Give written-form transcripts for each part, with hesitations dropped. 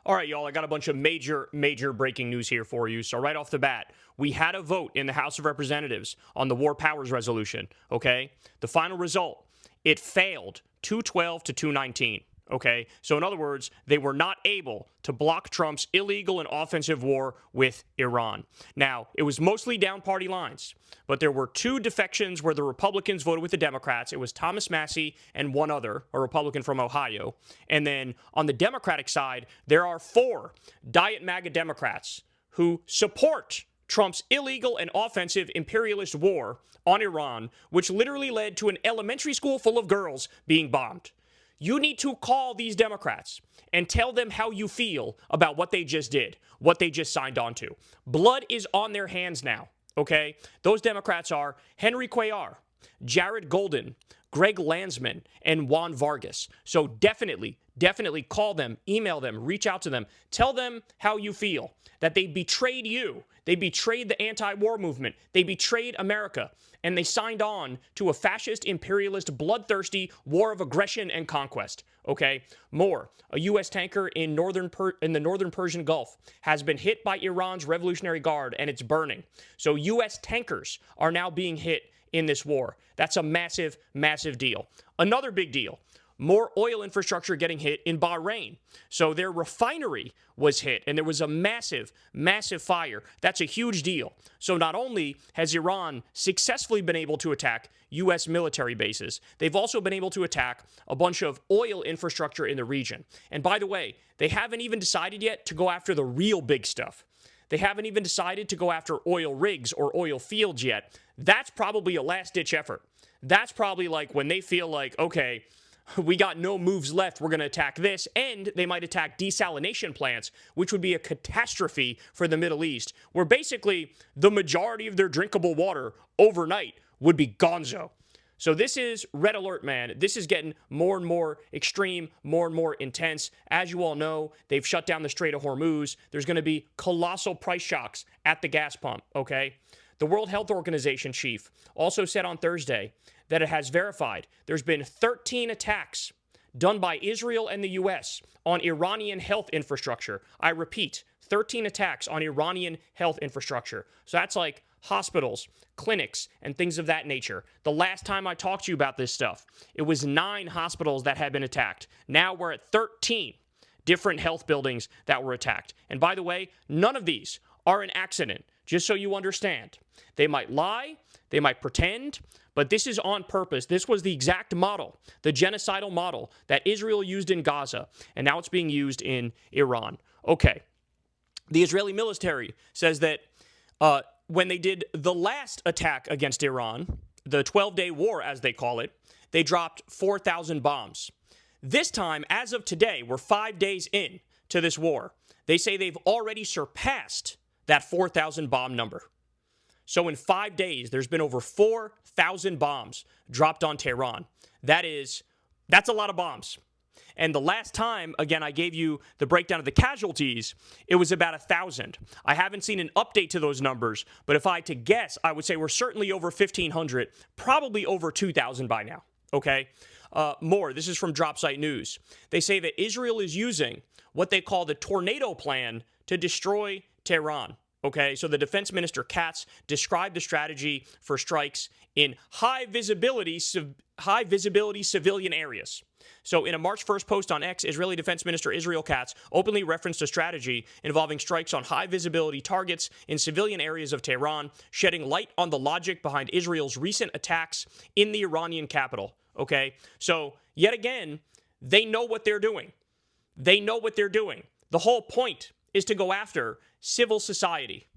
All right, y'all, I got a bunch of major breaking news here for you. So right off the bat, we had a vote in the House of Representatives on the War Powers Resolution, okay? The final result, it failed 212 to 219, okay? So in other words, they were not able to block Trump's illegal and offensive war with Iran. Now, it was mostly down party lines, but there were two defections where the Republicans voted with the Democrats. It was Thomas Massie and one other, a Republican from Ohio. And then on the Democratic side, there are four Diet MAGA Democrats who support Trump's illegal and offensive imperialist war on Iran, which literally led to an elementary school full of girls being bombed. You need to call these Democrats and tell them how you feel about what they just did, what they just signed on to. Blood is on their hands now, okay? Those Democrats are Henry Cuellar, Jared Golden, Greg Landsman, and Juan Vargas. So definitely call them, email them, reach out to them. Tell them how you feel, that they betrayed you. They betrayed the anti-war movement. They betrayed America. And they signed on to a fascist, imperialist, bloodthirsty war of aggression and conquest. Okay? More. A U.S. tanker in the northern Persian Gulf has been hit by Iran's Revolutionary Guard, and it's burning. So U.S. tankers are now being hit in this war. That's a massive, massive deal. Another big deal. More oil infrastructure getting hit in Bahrain. So their refinery was hit, and there was a massive, massive fire. That's a huge deal. So not only has Iran successfully been able to attack U.S. military bases, they've also been able to attack a bunch of oil infrastructure in the region. And by the way, they haven't even decided yet to go after the real big stuff. They haven't even decided to go after oil rigs or oil fields yet. That's probably a last-ditch effort. That's probably like when they feel like, okay, we got no moves left, we're going to attack this, and they might attack desalination plants, which would be a catastrophe for the Middle East, where basically the majority of their drinkable water overnight would be gonzo. So this is red alert, man. This is getting more and more extreme, more and more intense. As you all know, they've shut down the Strait of Hormuz. There's going to be colossal price shocks at the gas pump, okay? The World Health Organization chief also said on Thursday that it has verified there's been 13 attacks done by Israel and the U.S. on Iranian health infrastructure. I repeat, 13 attacks on Iranian health infrastructure. So that's like hospitals, clinics, and things of that nature. The last time I talked to you about this stuff, it was 9 hospitals that had been attacked. Now we're at 13 different health buildings that were attacked. And by the way, none of these are an accident, just so you understand. They might lie, they might pretend, but this is on purpose. This was the exact model, the genocidal model that Israel used in Gaza, and now it's being used in Iran. Okay. The Israeli military says that when they did the last attack against Iran, the 12-day war, as they call it, they dropped 4,000 bombs. This time, as of today, we're 5 days in to this war. They say they've already surpassed that 4,000 bomb number. So in 5 days, there's been over 4,000 bombs dropped on Tehran. That's a lot of bombs. And the last time, again, I gave you the breakdown of the casualties, it was about 1,000. I haven't seen an update to those numbers, but if I had to guess, I would say we're certainly over 1,500, probably over 2,000 by now, okay? More, this is from Dropsite News. They say that Israel is using what they call the tornado plan to destroy Tehran. Okay, so the defense minister Katz described the strategy for strikes in high visibility civilian areas. So in a March 1st post on X, Israeli Defense Minister Israel Katz openly referenced a strategy involving strikes on high visibility targets in civilian areas of Tehran, shedding light on the logic behind Israel's recent attacks in the Iranian capital. Okay, so yet again, they know what they're doing. They know what they're doing. The whole point is to go after civil society.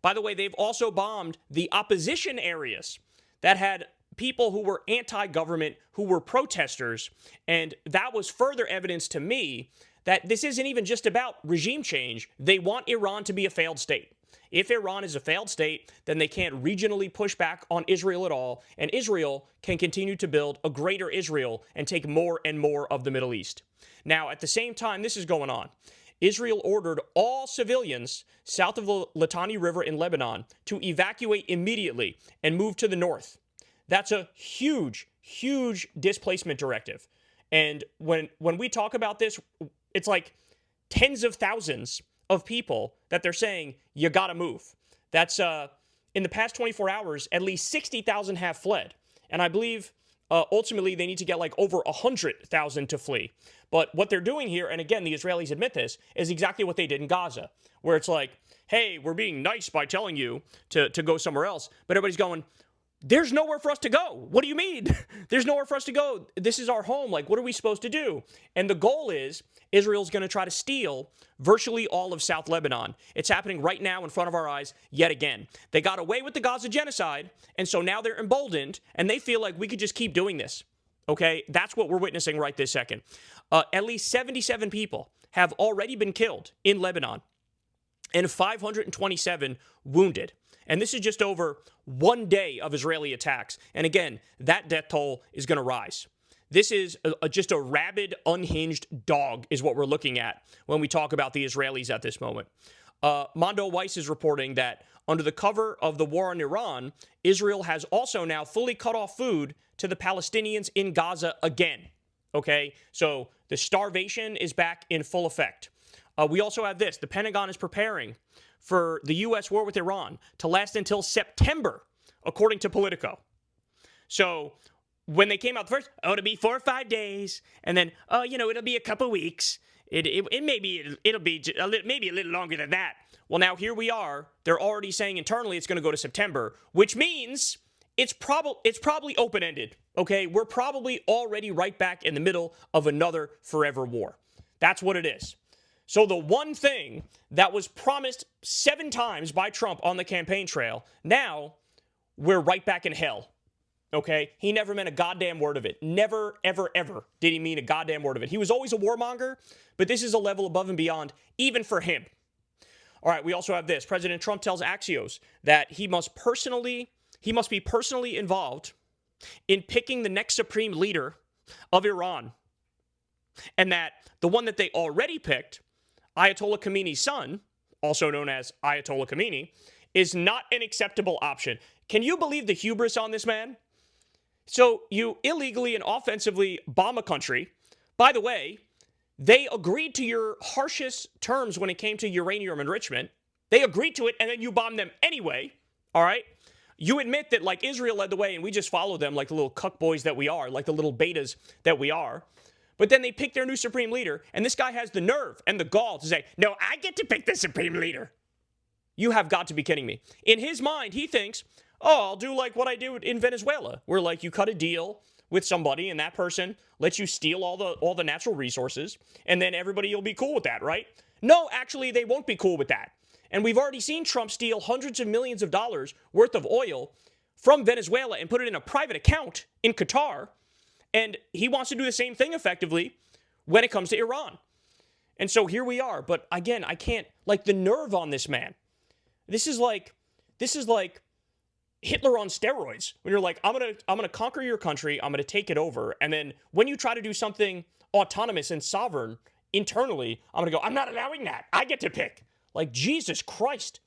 By the way, they've also bombed the opposition areas that had people who were anti-government, who were protesters, and that was further evidence to me that this isn't even just about regime change. They want Iran to be a failed state. If Iran is a failed state, then they can't regionally push back on Israel at all, and Israel can continue to build a greater Israel and take more and more of the Middle East. Now, at the same time this is going on, Israel ordered all civilians south of the Litani River in Lebanon to evacuate immediately and move to the north. That's a huge, huge displacement directive. And when we talk about this, it's like tens of thousands of people that they're saying, you got to move. That's, in the past 24 hours, at least 60,000 have fled. And I believe ultimately they need to get like over 100,000 to flee. But what they're doing here, and again, the Israelis admit this, is exactly what they did in Gaza, where it's like, hey, we're being nice by telling you to go somewhere else. But everybody's going, there's nowhere for us to go. What do you mean? There's nowhere for us to go. This is our home. Like, what are we supposed to do? And the goal is Israel's going to try to steal virtually all of South Lebanon. It's happening right now in front of our eyes yet again. They got away with the Gaza genocide, and so now they're emboldened, and they feel like we could just keep doing this. Okay? That's what we're witnessing right this second. At least 77 people have already been killed in Lebanon, and 527 wounded. And this is just over 1 day of Israeli attacks. And again, that death toll is going to rise. This is just a rabid, unhinged dog is what we're looking at when we talk about the Israelis at this moment. Mondo Weiss is reporting that under the cover of the war on Iran, Israel has also now fully cut off food to the Palestinians in Gaza again. Okay, so the starvation is back in full effect. We also have this. The Pentagon is preparing for the U.S. war with Iran to last until September, according to Politico. So when they came out first, it'll be 4 or 5 days, and then, it'll be a couple weeks. It'll be maybe a little longer than that. Well, now here we are. They're already saying internally it's going to go to September, which means it's probably open-ended. Okay, we're probably already right back in the middle of another forever war. That's what it is. So the one thing that was promised 7 times by Trump on the campaign trail, now we're right back in hell. Okay? He never meant a goddamn word of it. Never, ever, ever did he mean a goddamn word of it. He was always a warmonger, but this is a level above and beyond, even for him. All right, we also have this. President Trump tells Axios that he must be personally involved in picking the next supreme leader of Iran. And that the one that they already picked, Ayatollah Khamenei's son, also known as Ayatollah Khamenei, is not an acceptable option. Can you believe the hubris on this man? So you illegally and offensively bomb a country. By the way, they agreed to your harshest terms when it came to uranium enrichment. They agreed to it, and then you bombed them anyway. All right? You admit that, like, Israel led the way, and we just followed them like the little cuck boys that we are, like the little betas that we are. But then they pick their new supreme leader, and this guy has the nerve and the gall to say, no, I get to pick the supreme leader. You have got to be kidding me. In his mind, he thinks, oh, I'll do like what I do in Venezuela, where like you cut a deal with somebody and that person lets you steal all the natural resources, and then everybody will be cool with that, right? No, actually, they won't be cool with that. And we've already seen Trump steal hundreds of millions of dollars worth of oil from Venezuela and put it in a private account in Qatar. And he wants to do the same thing effectively when it comes to Iran. And so here we are. But again, I can't, like, the nerve on this man. This is like Hitler on steroids. When you're like, I'm gonna conquer your country, I'm gonna take it over, and then when you try to do something autonomous and sovereign internally, I'm gonna go, I'm not allowing that. I get to pick. Like, Jesus Christ.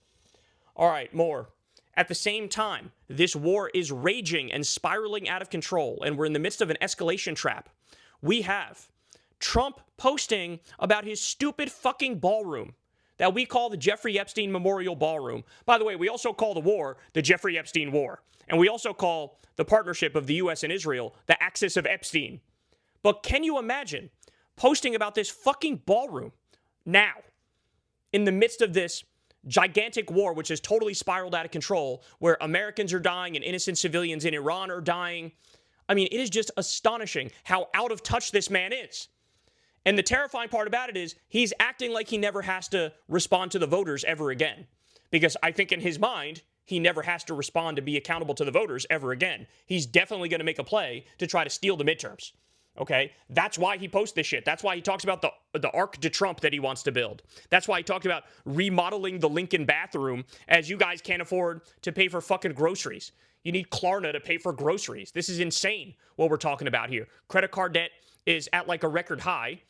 All right, more. At the same time, this war is raging and spiraling out of control, and we're in the midst of an escalation trap. We have Trump posting about his stupid fucking ballroom that we call the Jeffrey Epstein Memorial Ballroom. By the way, we also call the war the Jeffrey Epstein War. And we also call the partnership of the U.S. and Israel the Axis of Epstein. But can you imagine posting about this fucking ballroom now, in the midst of this gigantic war, which has totally spiraled out of control, where Americans are dying and innocent civilians in Iran are dying? I mean, it is just astonishing how out of touch this man is. And the terrifying part about it is he's acting like he never has to respond to the voters ever again. Because I think in his mind, he never has to respond to be accountable to the voters ever again. He's definitely going to make a play to try to steal the midterms. Okay? That's why he posts this shit. That's why he talks about the Arc de Trump that he wants to build. That's why he talked about remodeling the Lincoln bathroom, as you guys can't afford to pay for fucking groceries. You need Klarna to pay for groceries. This is insane what we're talking about here. Credit card debt is at like a record high.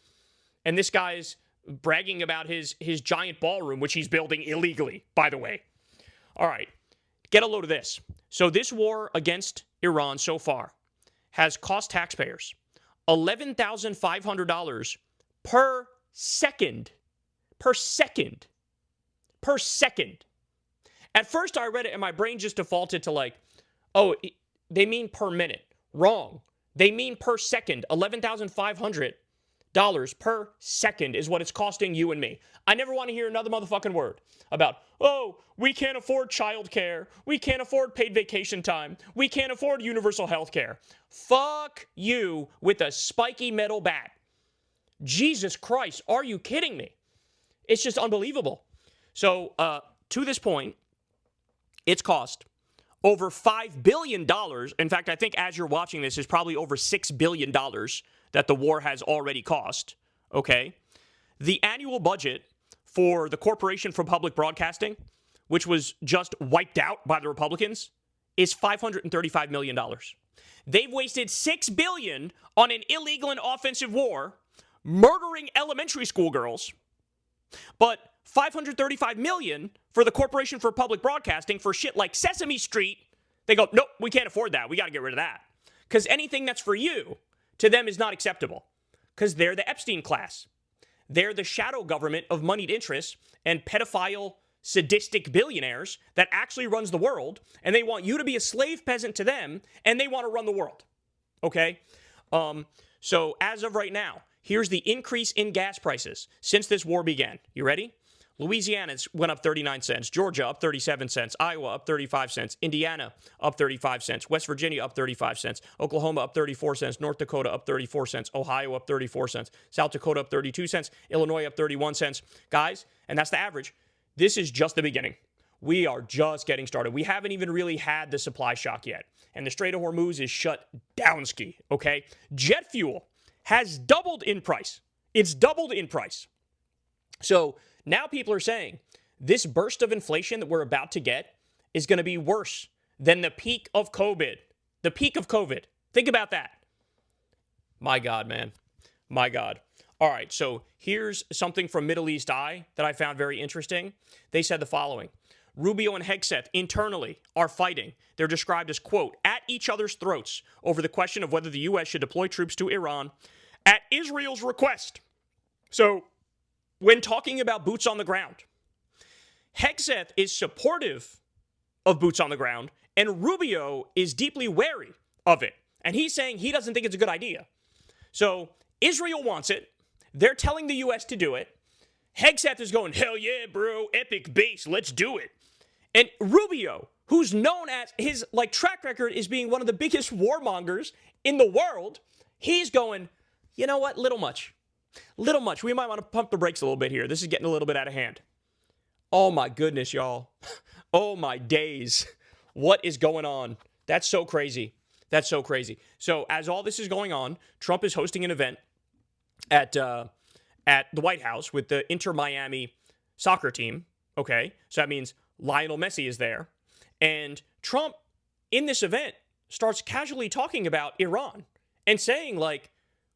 And this guy's bragging about his giant ballroom, which he's building illegally, by the way. All right, get a load of this. So this war against Iran so far has cost taxpayers $11,500 per second per second. Per second. At first I read it and my brain just defaulted to like, oh, they mean per minute. Wrong. They mean per second. $11,500 per second is what it's costing you and me. I never want to hear another motherfucking word about, oh, we can't afford childcare. We can't afford paid vacation time. We can't afford universal health care. Fuck you with a spiky metal bat. Jesus Christ, are you kidding me? It's just unbelievable. So, to this point, it's cost over $5 billion. In fact, I think as you're watching this, is probably over $6 billion that the war has already cost. Okay? The annual budget for the Corporation for Public Broadcasting, which was just wiped out by the Republicans, is $535 million. They've wasted $6 billion on an illegal and offensive war, murdering elementary school girls, but $535 million for the Corporation for Public Broadcasting for shit like Sesame Street. They go, nope, we can't afford that. We got to get rid of that. Because anything that's for you, to them, is not acceptable. Because they're the Epstein class. They're the shadow government of moneyed interests and pedophile, sadistic billionaires that actually runs the world. And they want you to be a slave peasant to them, and they want to run the world. Okay? So as of right now, here's the increase in gas prices since this war began. You ready? Louisiana went up 39 cents. Georgia up 37 cents. Iowa up 35 cents. Indiana up 35 cents. West Virginia up 35 cents. Oklahoma up 34 cents. North Dakota up 34 cents. Ohio up 34 cents. South Dakota up 32 cents. Illinois up 31 cents. Guys, and that's the average. This is just the beginning. We are just getting started. We haven't even really had the supply shock yet. And the Strait of Hormuz is shut down ski, okay? Jet fuel has doubled in price. It's doubled in price. So now people are saying this burst of inflation that we're about to get is going to be worse than the peak of COVID. The peak of COVID. Think about that. My God, man. My God. All right, so here's something from Middle East Eye that I found very interesting. They said the following. Rubio and Hegseth internally are fighting. They're described as, quote, at each other's throats over the question of whether the U.S. should deploy troops to Iran at Israel's request. So when talking about boots on the ground, Hegseth is supportive of boots on the ground, and Rubio is deeply wary of it. And he's saying he doesn't think it's a good idea. So Israel wants it. They're telling the U.S. to do it. Hegseth is going, hell yeah, bro, epic base, let's do it. And Rubio, who's known as his track record is being one of the biggest warmongers in the world, he's going, you know what, little much. Little much. We might want to pump the brakes a little bit here. This is getting a little bit out of hand. Oh my goodness, y'all. Oh my days. What is going on? That's so crazy. That's so crazy. So as all this is going on, Trump is hosting an event at the White House with the Inter Miami soccer team. Okay. So that means Lionel Messi is there. And Trump, in this event, starts casually talking about Iran and saying, like,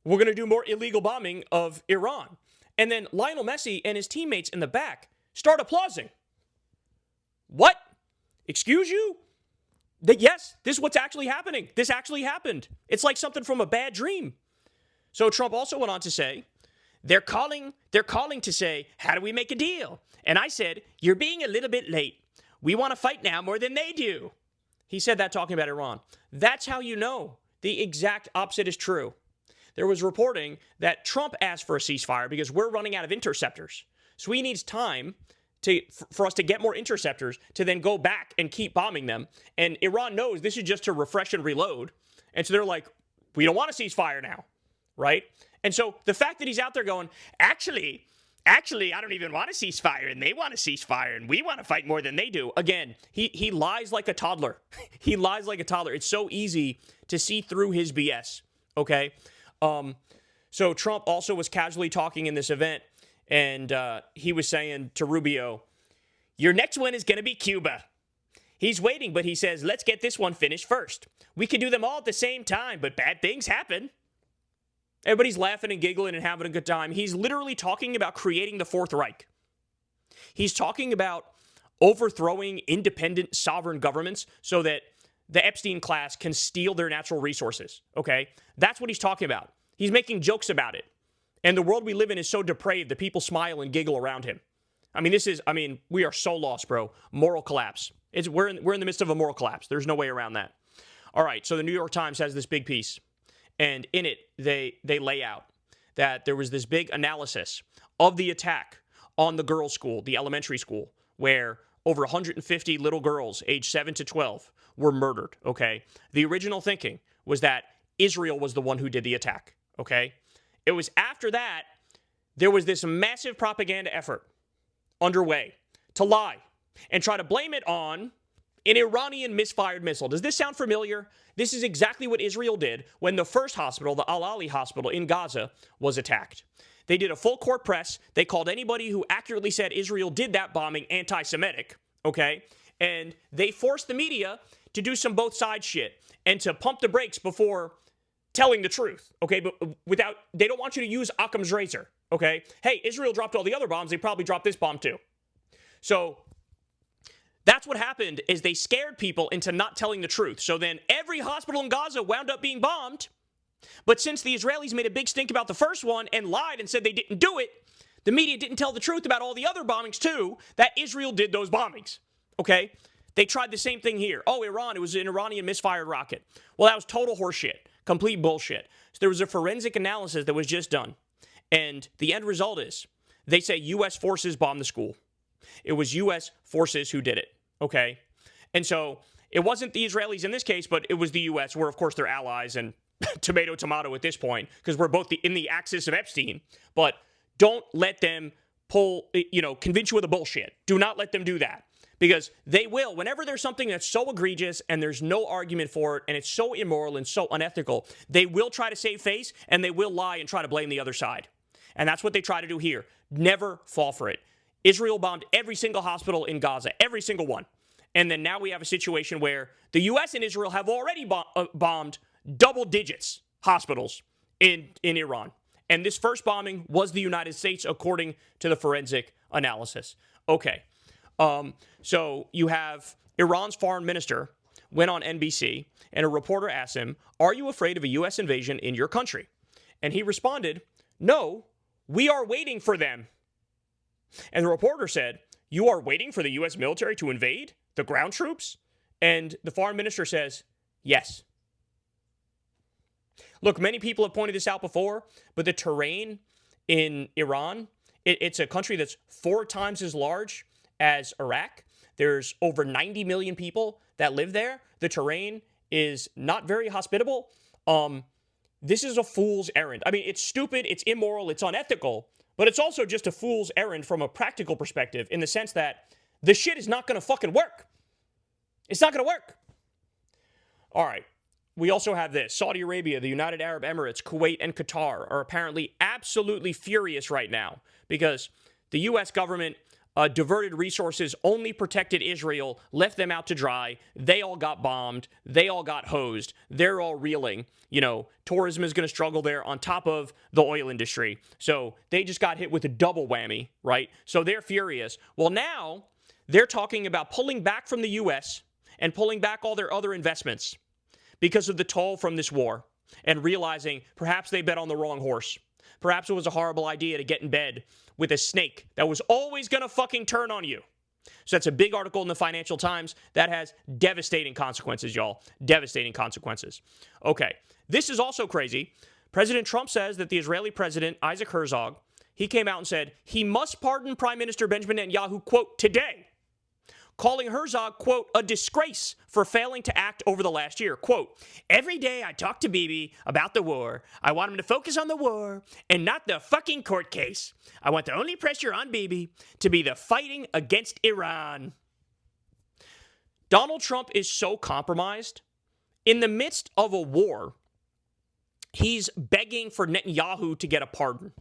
we're going to do more illegal bombing of Iran. And then Lionel Messi and his teammates in the back start applauding. What? Excuse you? Yes, this is what's actually happening. This actually happened. It's like something from a bad dream. So Trump also went on to say, they're calling to say, how do we make a deal? And I said, you're being a little bit late. We want to fight now more than they do. He said that talking about Iran. That's how you know the exact opposite is true. There was reporting that Trump asked for a ceasefire because we're running out of interceptors. So he needs time for us to get more interceptors to then go back and keep bombing them. And Iran knows this is just to refresh and reload. And so they're like, we don't want a ceasefire now, right? And so the fact that he's out there going, actually, I don't even want a ceasefire, and they want a ceasefire, and we want to fight more than they do. Again, he lies like a toddler. He lies like a toddler. It's so easy to see through his BS, okay? So Trump also was casually talking in this event, and he was saying to Rubio, your next one is going to be Cuba. He's waiting, but he says, let's get this one finished first. We can do them all at the same time, but bad things happen. Everybody's laughing and giggling and having a good time. He's literally talking about creating the Fourth Reich. He's talking about overthrowing independent sovereign governments so that the Epstein class can steal their natural resources, okay? That's what he's talking about. He's making jokes about it. And the world we live in is so depraved that people smile and giggle around him. We are so lost, bro. Moral collapse. We're in the midst of a moral collapse. There's no way around that. All right, so the New York Times has this big piece, and in it, they lay out that there was this big analysis of the attack on the girls' school, the elementary school, where over 150 little girls aged 7 to 12 were murdered, okay? The original thinking was that Israel was the one who did the attack, okay? It was after that, there was this massive propaganda effort underway to lie and try to blame it on an Iranian misfired missile. Does this sound familiar? This is exactly what Israel did when the first hospital, the Al-Ali hospital in Gaza, was attacked. They did a full court press. They called anybody who accurately said Israel did that bombing anti-Semitic, okay? And they forced the media to do some both sides shit and to pump the brakes before telling the truth, okay? But they don't want you to use Occam's razor, okay? Hey, Israel dropped all the other bombs. They probably dropped this bomb too. So that's what happened, is they scared people into not telling the truth. So then every hospital in Gaza wound up being bombed. But since the Israelis made a big stink about the first one and lied and said they didn't do it, the media didn't tell the truth about all the other bombings too, that Israel did those bombings. Okay? They tried the same thing here. Oh, Iran, it was an Iranian misfired rocket. Well, that was total horseshit. Complete bullshit. So there was a forensic analysis that was just done. And the end result is they say U.S. forces bombed the school. It was U.S. forces who did it, okay? And so it wasn't the Israelis in this case, but it was the U.S., where, of course, they're allies and tomato at this point, because we're both in the axis of Epstein. But don't let them convince you of the bullshit. Do not let them do that, because they will. Whenever there's something that's so egregious and there's no argument for it and it's so immoral and so unethical, they will try to save face and they will lie and try to blame the other side. And that's what they try to do here. Never fall for it. Israel bombed every single hospital in Gaza, every single one. And then now we have a situation where the U.S. and Israel have already bombed double digits hospitals in Iran. And this first bombing was the United States, according to the forensic analysis. Okay. So you have Iran's foreign minister went on NBC, and a reporter asked him, "Are you afraid of a U.S. invasion in your country?" And he responded, "No, we are waiting for them." And the reporter said, "You are waiting for the U.S. military to invade? The ground troops?" And the foreign minister says, "Yes." Look, many people have pointed this out before, but the terrain in Iran, it's a country that's 4 times as large as Iraq. There's over 90 million people that live there. The terrain is not very hospitable. This is a fool's errand. I mean, it's stupid, it's immoral, it's unethical, but it's also just a fool's errand from a practical perspective, in the sense that the shit is not going to fucking work. It's not going to work. All right. We also have this. Saudi Arabia, the United Arab Emirates, Kuwait, and Qatar are apparently absolutely furious right now because the U.S. government diverted resources, only protected Israel, left them out to dry. They all got bombed. They all got hosed. They're all reeling. Tourism is going to struggle there on top of the oil industry. So they just got hit with a double whammy, right? So they're furious. Well, now they're talking about pulling back from the U.S. and pulling back all their other investments because of the toll from this war, and realizing perhaps they bet on the wrong horse. Perhaps it was a horrible idea to get in bed with a snake that was always going to fucking turn on you. So that's a big article in the Financial Times that has devastating consequences, y'all. Devastating consequences. Okay, this is also crazy. President Trump says that the Israeli president, Isaac Herzog, he came out and said he must pardon Prime Minister Benjamin Netanyahu, quote, today, calling Herzog, quote, a disgrace for failing to act over the last year. Quote, every day I talk to Bibi about the war. I want him to focus on the war and not the fucking court case. I want the only pressure on Bibi to be the fighting against Iran. Donald Trump is so compromised. In the midst of a war, he's begging for Netanyahu to get a pardon.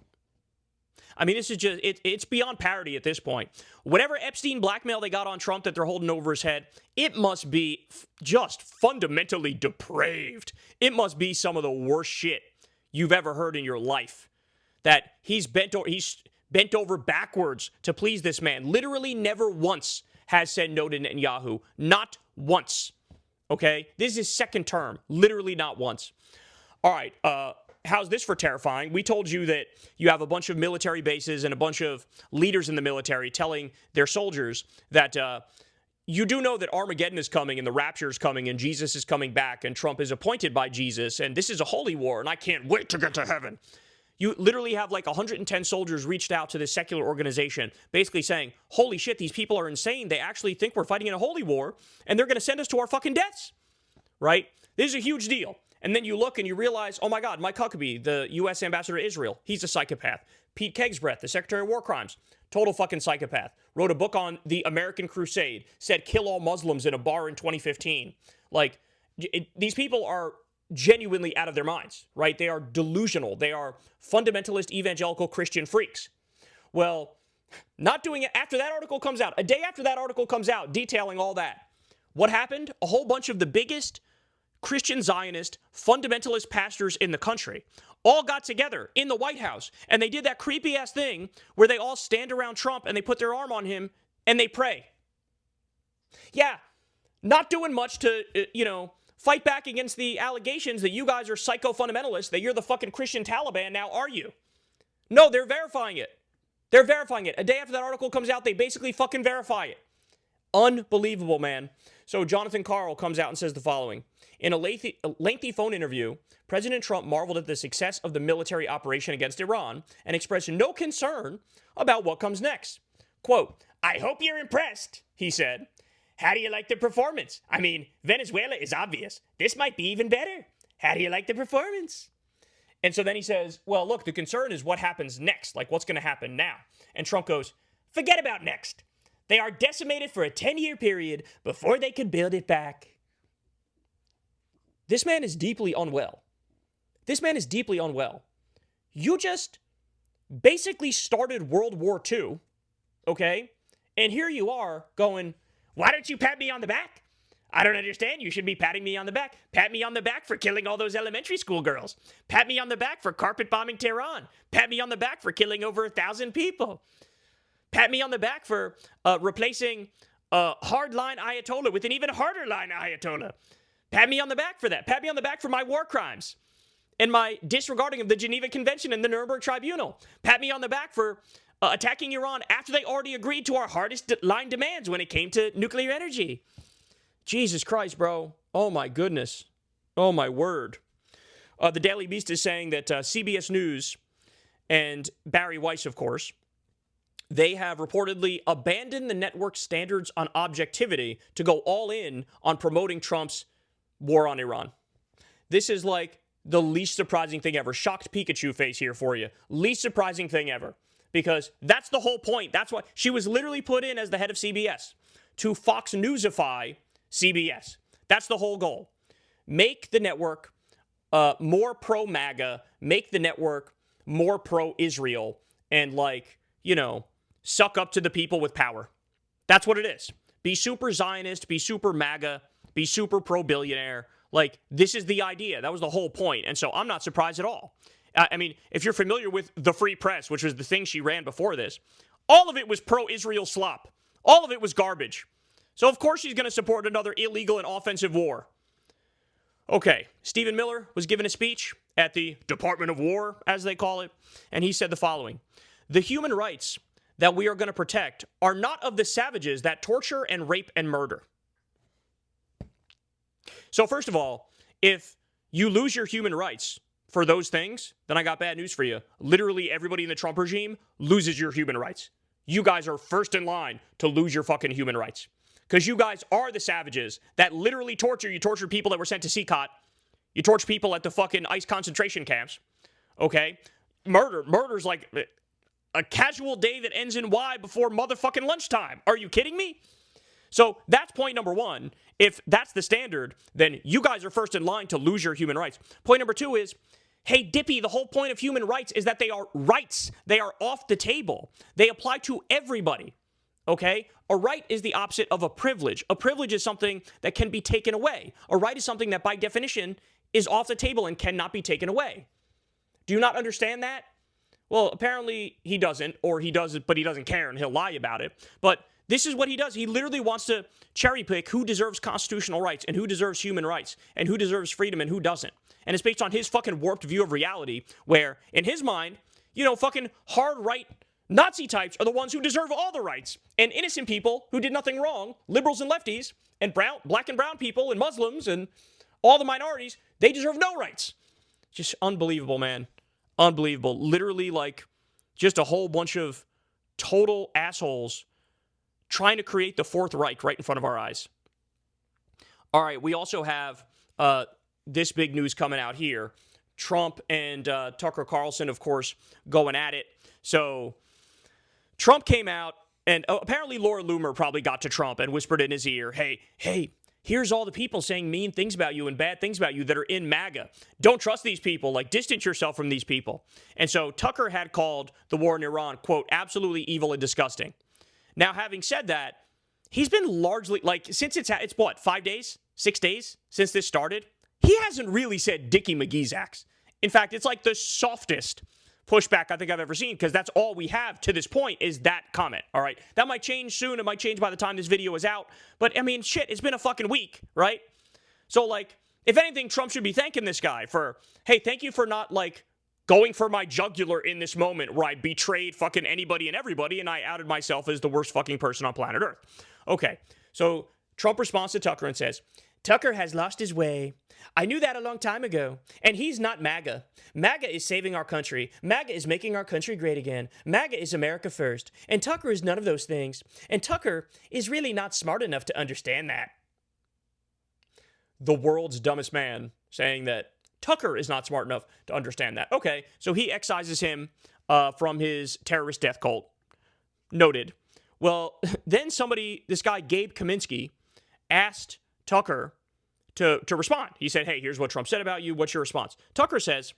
I mean, this is just, it's beyond parody at this point. Whatever Epstein blackmail they got on Trump that they're holding over his head, it must be just fundamentally depraved. It must be some of the worst shit you've ever heard in your life. That he's bent over backwards to please this man. Literally never once has said no to Netanyahu. Not once. Okay? This is his second term. Literally not once. All right, how's this for terrifying? We told you that you have a bunch of military bases and a bunch of leaders in the military telling their soldiers that you do know that Armageddon is coming and the rapture is coming and Jesus is coming back and Trump is appointed by Jesus and this is a holy war and I can't wait to get to heaven. You literally have like 110 soldiers reached out to this secular organization basically saying, holy shit, these people are insane. They actually think we're fighting in a holy war and they're going to send us to our fucking deaths, right? This is a huge deal. And then you look and you realize, oh my God, Mike Huckabee, the U.S. ambassador to Israel, he's a psychopath. Pete Kegsbreth, the Secretary of War Crimes, total fucking psychopath. Wrote a book on the American Crusade, said kill all Muslims in a bar in 2015. Like, these people are genuinely out of their minds, right? They are delusional. They are fundamentalist evangelical Christian freaks. Well, not doing it after that article comes out, a day after that article comes out detailing all that. What happened? A whole bunch of the biggest Christian Zionist fundamentalist pastors in the country all got together in the White House and they did that creepy ass thing where they all stand around Trump and they put their arm on him and they pray. Yeah, not doing much to, fight back against the allegations that you guys are psycho fundamentalists, that you're the fucking Christian Taliban now, are you? No, they're verifying it. They're verifying it. A day after that article comes out, they basically fucking verify it. Unbelievable, man. So Jonathan Karl comes out and says the following. In a lengthy phone interview, President Trump marveled at the success of the military operation against Iran and expressed no concern about what comes next. Quote, I hope you're impressed, he said. How do you like the performance? I mean, Venezuela is obvious. This might be even better. How do you like the performance? And so then he says, well, look, the concern is what happens next, like what's going to happen now. And Trump goes, forget about next. They are decimated for a 10-year period before they can build it back. This man is deeply unwell. This man is deeply unwell. You just basically started World War II, okay? And here you are going, why don't you pat me on the back? I don't understand. You should be patting me on the back. Pat me on the back for killing all those elementary school girls. Pat me on the back for carpet bombing Tehran. Pat me on the back for killing over 1,000 people. Pat me on the back for replacing a hard-line Ayatollah with an even harder-line Ayatollah. Pat me on the back for that. Pat me on the back for my war crimes and my disregarding of the Geneva Convention and the Nuremberg Tribunal. Pat me on the back for attacking Iran after they already agreed to our hardest-line demands when it came to nuclear energy. Jesus Christ, bro. Oh, my goodness. Oh, my word. The Daily Beast is saying that CBS News and Barry Weiss, of course, they have reportedly abandoned the network's standards on objectivity to go all in on promoting Trump's war on Iran. This is like the least surprising thing ever. Shocked Pikachu face here for you. Least surprising thing ever. Because that's the whole point. That's why she was literally put in as the head of CBS to Fox Newsify CBS. That's the whole goal. Make the network more pro-MAGA, make the network more pro-Israel, and suck up to the people with power. That's what it is. Be super Zionist, be super MAGA, be super pro-billionaire. This is the idea. That was the whole point. And so I'm not surprised at all. I mean, if you're familiar with the Free Press, which was the thing she ran before this, all of it was pro-Israel slop. All of it was garbage. So of course she's going to support another illegal and offensive war. Okay, Stephen Miller was given a speech at the Department of War, as they call it, and he said the following. The human rights that we are going to protect are not of the savages that torture and rape and murder. So first of all, if you lose your human rights for those things, then I got bad news for you. Literally everybody in the Trump regime loses your human rights. You guys are first in line to lose your fucking human rights. Because you guys are the savages that literally torture. You torture people that were sent to CCOT. You torture people at the fucking ICE concentration camps. Okay? Murder's like a casual day that ends in Y before motherfucking lunchtime. Are you kidding me? So that's point number one. If that's the standard, then you guys are first in line to lose your human rights. Point number two is, hey, Dippy, the whole point of human rights is that they are rights. They are off the table. They apply to everybody. Okay? A right is the opposite of a privilege. A privilege is something that can be taken away. A right is something that by definition is off the table and cannot be taken away. Do you not understand that? Well, apparently he doesn't, or he does it, but he doesn't care and he'll lie about it. But this is what he does. He literally wants to cherry pick who deserves constitutional rights and who deserves human rights and who deserves freedom and who doesn't. And it's based on his fucking warped view of reality where, in his mind, fucking hard right Nazi types are the ones who deserve all the rights. And innocent people who did nothing wrong, liberals and lefties, and black and brown people and Muslims and all the minorities, they deserve no rights. Just unbelievable, man. Unbelievable. Literally, just a whole bunch of total assholes trying to create the Fourth Reich right in front of our eyes. All right, we also have this big news coming out here. Trump and Tucker Carlson, of course, going at it. So Trump came out, and apparently Laura Loomer probably got to Trump and whispered in his ear, hey, here's all the people saying mean things about you and bad things about you that are in MAGA. Don't trust these people. Distance yourself from these people. And so Tucker had called the war in Iran, quote, absolutely evil and disgusting. Now, having said that, he's been largely, since it's what, 5 days, 6 days since this started? He hasn't really said Dickie McGee's acts. In fact, it's the softest pushback I think I've ever seen, because that's all we have to this point is that comment, all right? That might change soon. It might change by the time this video is out. But, shit, it's been a fucking week, right? So, if anything, Trump should be thanking this guy for, hey, thank you for not, going for my jugular in this moment where I betrayed fucking anybody and everybody and I outed myself as the worst fucking person on planet Earth. Okay, so Trump responds to Tucker and says, Tucker has lost his way. I knew that a long time ago. And he's not MAGA. MAGA is saving our country. MAGA is making our country great again. MAGA is America first. And Tucker is none of those things. And Tucker is really not smart enough to understand that. The world's dumbest man saying that Tucker is not smart enough to understand that. Okay, so he excises him from his terrorist death cult. Noted. Well, then this guy, Gabe Kaminsky, asked Tucker to respond. He said, hey, here's what Trump said about you. What's your response? Tucker says,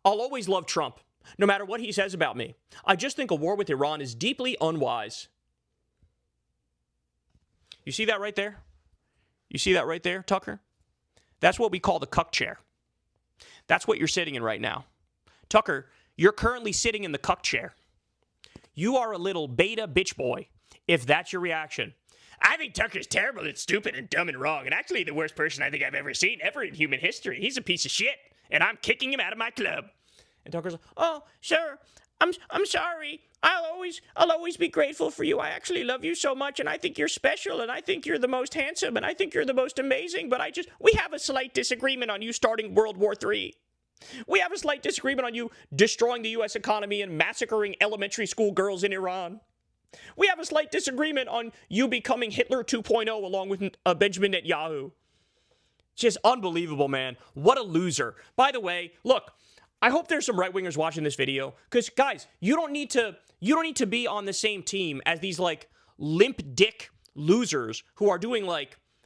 I'll always love Trump, no matter what he says about me. I just think a war with Iran is deeply unwise. You see that right there? You see that right there, Tucker? That's what we call the cuck chair. That's what you're sitting in right now. Tucker, you're currently sitting in the cuck chair. You are a little beta bitch boy, if that's your reaction. I think Tucker's terrible and stupid and dumb and wrong, and actually the worst person I think I've ever seen ever in human history. He's a piece of shit, and I'm kicking him out of my club. And Tucker's like, oh, sir, I'm sorry. I'll always be grateful for you. I actually love you so much, and I think you're special, and I think you're the most handsome, and I think you're the most amazing, but we have a slight disagreement on you starting World War III. We have a slight disagreement on you destroying the U.S. economy and massacring elementary school girls in Iran. We have a slight disagreement on you becoming Hitler 2.0 along with Benjamin Netanyahu. Just unbelievable, man. What a loser. By the way, look, I hope there's some right-wingers watching this video, because, guys, you don't need to be on the same team as these, limp dick losers who are doing,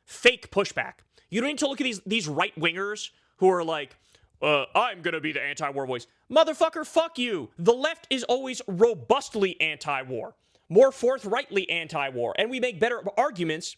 fake pushback. You don't need to look at these right-wingers who are I'm going to be the anti-war voice. Motherfucker, fuck you. The left is always robustly anti-war, more forthrightly anti-war, and we make better arguments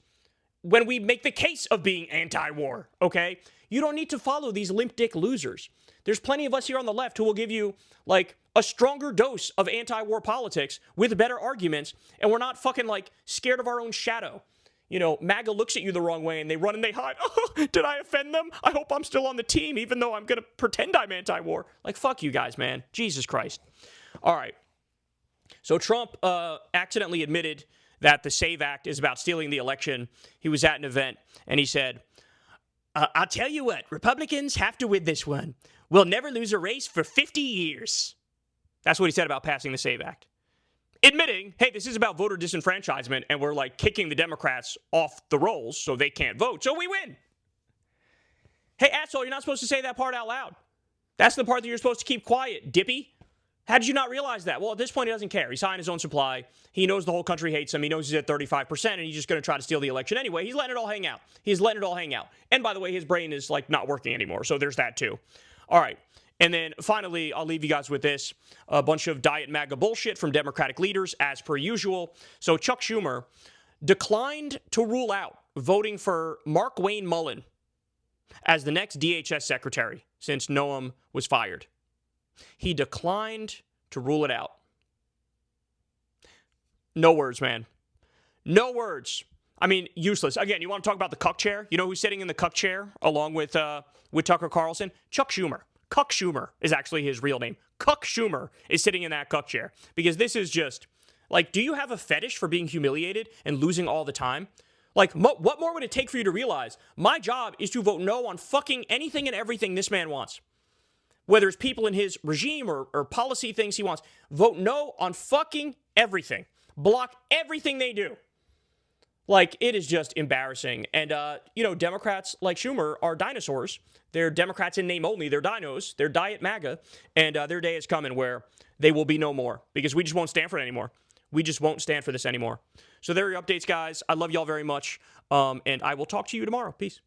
when we make the case of being anti-war, okay? You don't need to follow these limp dick losers. There's plenty of us here on the left who will give you, a stronger dose of anti-war politics with better arguments, and we're not fucking, scared of our own shadow. MAGA looks at you the wrong way, and they run and they hide. Oh, did I offend them? I hope I'm still on the team, even though I'm going to pretend I'm anti-war. Fuck you guys, man. Jesus Christ. All right. So Trump accidentally admitted that the SAVE Act is about stealing the election. He was at an event, and he said, I'll tell you what, Republicans have to win this one. We'll never lose a race for 50 years. That's what he said about passing the SAVE Act. Admitting, hey, this is about voter disenfranchisement, and we're, kicking the Democrats off the rolls so they can't vote, so we win. Hey, asshole, you're not supposed to say that part out loud. That's the part that you're supposed to keep quiet, dippy. How did you not realize that? Well, at this point, he doesn't care. He's high on his own supply. He knows the whole country hates him. He knows he's at 35%, and he's just going to try to steal the election anyway. He's letting it all hang out. He's letting it all hang out. And by the way, his brain is, not working anymore, so there's that, too. All right. And then, finally, I'll leave you guys with this. A bunch of Diet MAGA bullshit from Democratic leaders, as per usual. So Chuck Schumer declined to rule out voting for Mark Wayne Mullen as the next DHS secretary since Noam was fired. He declined to rule it out. No words, man. No words. I mean, useless. Again, you want to talk about the cuck chair? You know who's sitting in the cuck chair along with Tucker Carlson? Chuck Schumer. Cuck Schumer is actually his real name. Cuck Schumer is sitting in that cuck chair. Because this is just, like, do you have a fetish for being humiliated and losing all the time? Like, what more would it take for you to realize my job is to vote no on fucking anything and everything this man wants? Whether it's people in his regime or policy things he wants. Vote no on fucking everything. Block everything they do. Like, it is just embarrassing. And, Democrats like Schumer are dinosaurs. They're Democrats in name only. They're dinos. They're diet MAGA. And their day is coming where they will be no more because we just won't stand for it anymore. We just won't stand for this anymore. So there are your updates, guys. I love y'all very much. And I will talk to you tomorrow. Peace.